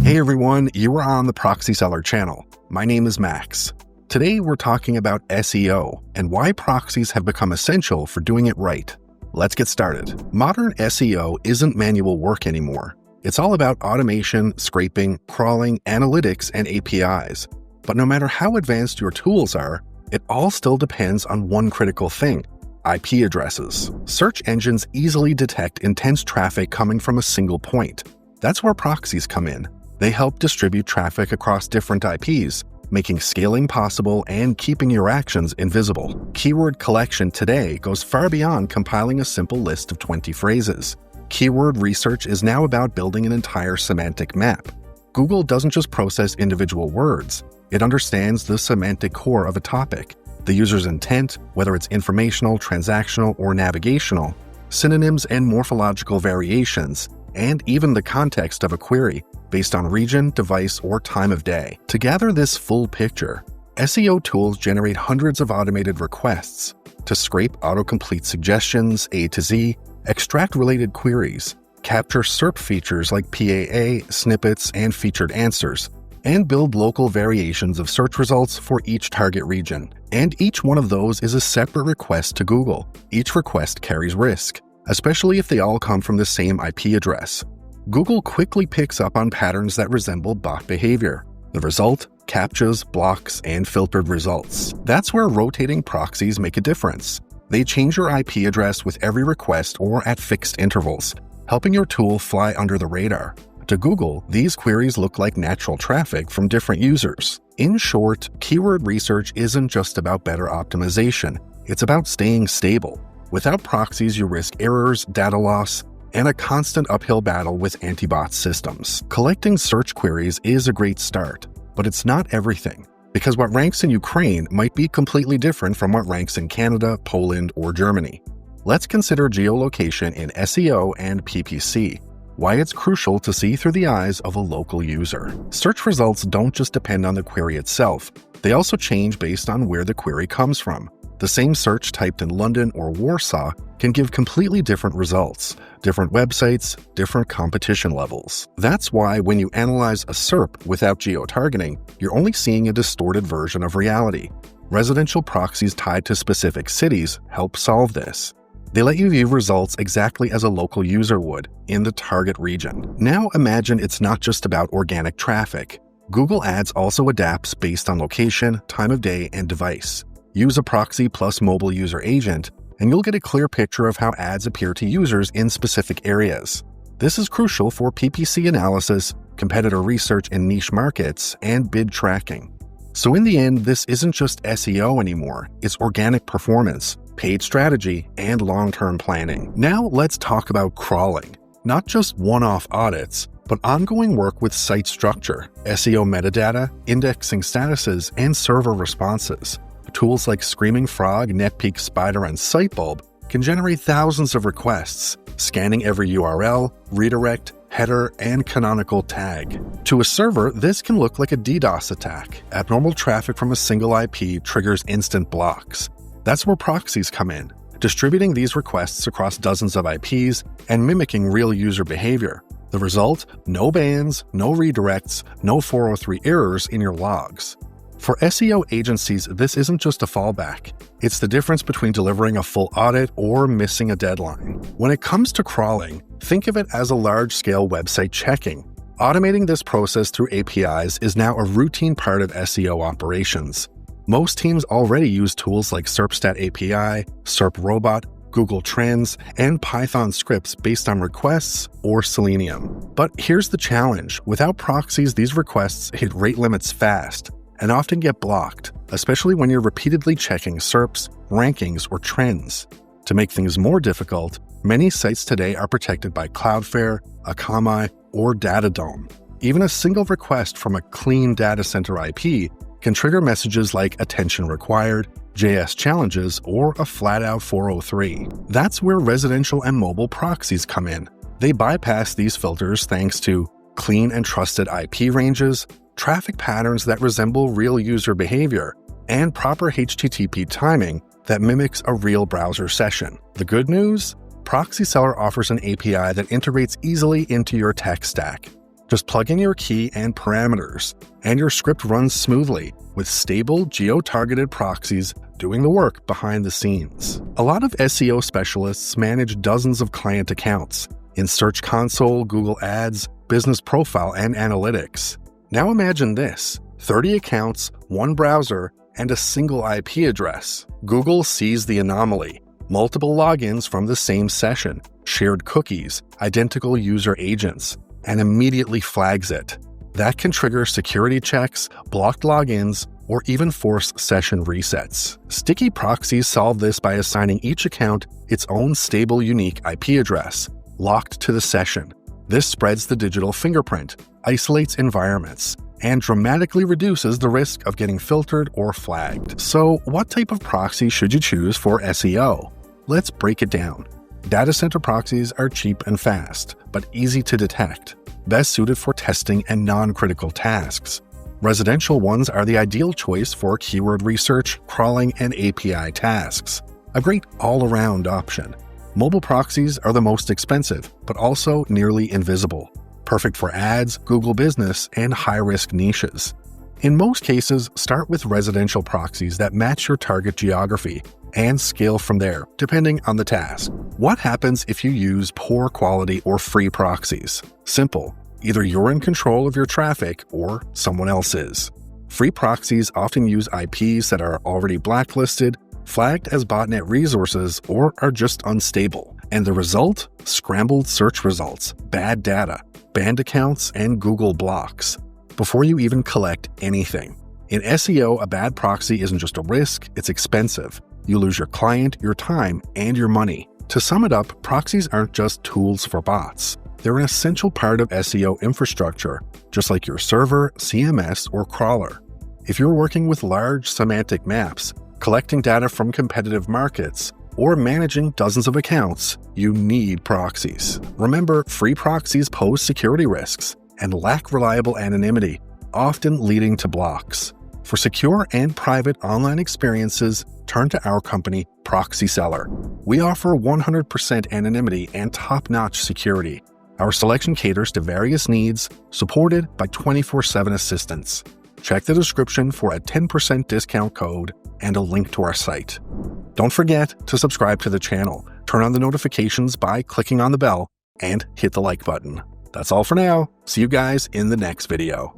Hey everyone, you are on the Proxy-Seller channel. My name is Max. Today we're talking about SEO and why proxies have become essential for doing it right. Let's get started. Modern SEO isn't manual work anymore. It's all about automation, scraping, crawling, analytics, and APIs. But no matter how advanced your tools are, it all still depends on one critical thing: IP addresses. Search engines easily detect intense traffic coming from a single point. That's where proxies come in. They help distribute traffic across different IPs, making scaling possible and keeping your actions invisible. Keyword collection today goes far beyond compiling a simple list of 20 phrases. Keyword research is now about building an entire semantic map. Google doesn't just process individual words, it understands the semantic core of a topic, the user's intent, whether it's informational, transactional, or navigational, synonyms and morphological variations, and even the context of a query, based on region, device, or time of day. To gather this full picture, SEO tools generate hundreds of automated requests to scrape autocomplete suggestions A to Z, extract related queries, capture SERP features like PAA, snippets, and featured answers, and build local variations of search results for each target region. And each one of those is a separate request to Google. Each request carries risk, especially if they all come from the same IP address. Google quickly picks up on patterns that resemble bot behavior. The result? CAPTCHAs, blocks, and filtered results. That's where rotating proxies make a difference. They change your IP address with every request or at fixed intervals, helping your tool fly under the radar. To Google, these queries look like natural traffic from different users. In short, keyword research isn't just about better optimization, it's about staying stable. Without proxies, you risk errors, data loss, and a constant uphill battle with anti-bot systems. Collecting search queries is a great start, but it's not everything, because what ranks in Ukraine might be completely different from what ranks in Canada, Poland, or Germany. Let's consider geolocation in SEO and PPC, why it's crucial to see through the eyes of a local user. Search results don't just depend on the query itself, they also change based on where the query comes from. The same search typed in London or Warsaw can give completely different results, different websites, different competition levels. That's why when you analyze a SERP without geo-targeting, you're only seeing a distorted version of reality. Residential proxies tied to specific cities help solve this. They let you view results exactly as a local user would, in the target region. Now imagine it's not just about organic traffic. Google Ads also adapts based on location, time of day, and device. Use a proxy plus mobile user agent, and you'll get a clear picture of how ads appear to users in specific areas. This is crucial for PPC analysis, competitor research in niche markets, and bid tracking. So in the end, this isn't just SEO anymore, it's organic performance, paid strategy, and long-term planning. Now let's talk about crawling. Not just one-off audits, but ongoing work with site structure, SEO metadata, indexing statuses, and server responses. Tools like Screaming Frog, NetPeak Spider, and Sitebulb can generate thousands of requests, scanning every URL, redirect, header, and canonical tag. To a server, this can look like a DDoS attack. Abnormal traffic from a single IP triggers instant blocks. That's where proxies come in, distributing these requests across dozens of IPs and mimicking real user behavior. The result? No bans, no redirects, no 403 errors in your logs. For SEO agencies, this isn't just a fallback. It's the difference between delivering a full audit or missing a deadline. When it comes to crawling, think of it as a large-scale website checking. Automating this process through APIs is now a routine part of SEO operations. Most teams already use tools like SERPstat API, SERP Robot, Google Trends, and Python scripts based on requests or Selenium. But here's the challenge. Without proxies, these requests hit rate limits fast and often get blocked, especially when you're repeatedly checking SERPs, rankings, or trends. To make things more difficult, many sites today are protected by Cloudflare, Akamai, or Datadome. Even a single request from a clean data center IP can trigger messages like attention required, JS challenges, or a flat-out 403. That's where residential and mobile proxies come in. They bypass these filters thanks to clean and trusted IP ranges, traffic patterns that resemble real user behavior, and proper HTTP timing that mimics a real browser session. The good news? Proxy-Seller offers an API that integrates easily into your tech stack. Just plug in your key and parameters, and your script runs smoothly with stable geo-targeted proxies doing the work behind the scenes. A lot of SEO specialists manage dozens of client accounts in Search Console, Google Ads, Business Profile, and Analytics. Now imagine this: 30 accounts, one browser, and a single IP address. Google sees the anomaly: multiple logins from the same session, shared cookies, identical user agents, and immediately flags it. That can trigger security checks, blocked logins, or even force session resets. Sticky proxies solve this by assigning each account its own stable, unique IP address, locked to the session. This spreads the digital fingerprint, isolates environments, and dramatically reduces the risk of getting filtered or flagged. So, what type of proxy should you choose for SEO? Let's break it down. Data center proxies are cheap and fast, but easy to detect, best suited for testing and non-critical tasks. Residential ones are the ideal choice for keyword research, crawling, and API tasks. A great all-around option. Mobile proxies are the most expensive, but also nearly invisible. Perfect for ads, Google Business, and high-risk niches. In most cases, start with residential proxies that match your target geography and scale from there, depending on the task. What happens if you use poor quality or free proxies? Simple. Either you're in control of your traffic or someone else is. Free proxies often use IPs that are already blacklisted, flagged as botnet resources, or are just unstable. And the result? Scrambled search results, bad data, banned accounts, and Google blocks before you even collect anything. In SEO, a bad proxy isn't just a risk, it's expensive. You lose your client, your time, and your money. To sum it up, proxies aren't just tools for bots. They're an essential part of SEO infrastructure, just like your server, CMS, or crawler. If you're working with large semantic maps, collecting data from competitive markets, or managing dozens of accounts, you need proxies. Remember, free proxies pose security risks and lack reliable anonymity, often leading to blocks. For secure and private online experiences, turn to our company, Proxy-Seller. We offer 100% anonymity and top-notch security. Our selection caters to various needs, supported by 24/7 assistance. Check the description for a 10% discount code and a link to our site. Don't forget to subscribe to the channel, turn on the notifications by clicking on the bell, and hit the like button. That's all for now. See you guys in the next video.